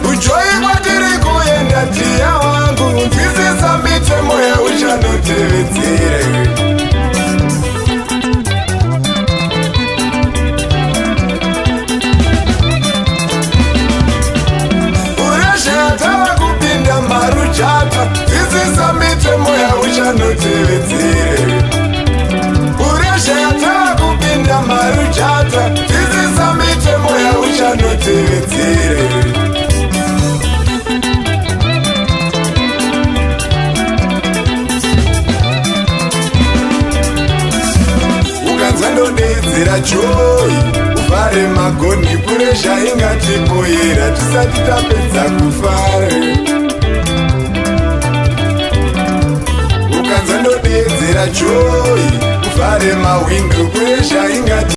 Ujoi kwatiri kuenda tia wangu, nzisisa mitemo ya uchanotevedzere. Urashatava kupinda maruchata, nzisisa mitemo ya uchanotevedzere. Urashatava kupinda maruchata, nzisisa mitemo ya uchanotevedzere. Ukanzandodedzera joy, uvhare magoni, puresha ingatipoyera tisati tapedza kufara. Ukanzandodedzera joy, uvhare mawindo, puresha ingati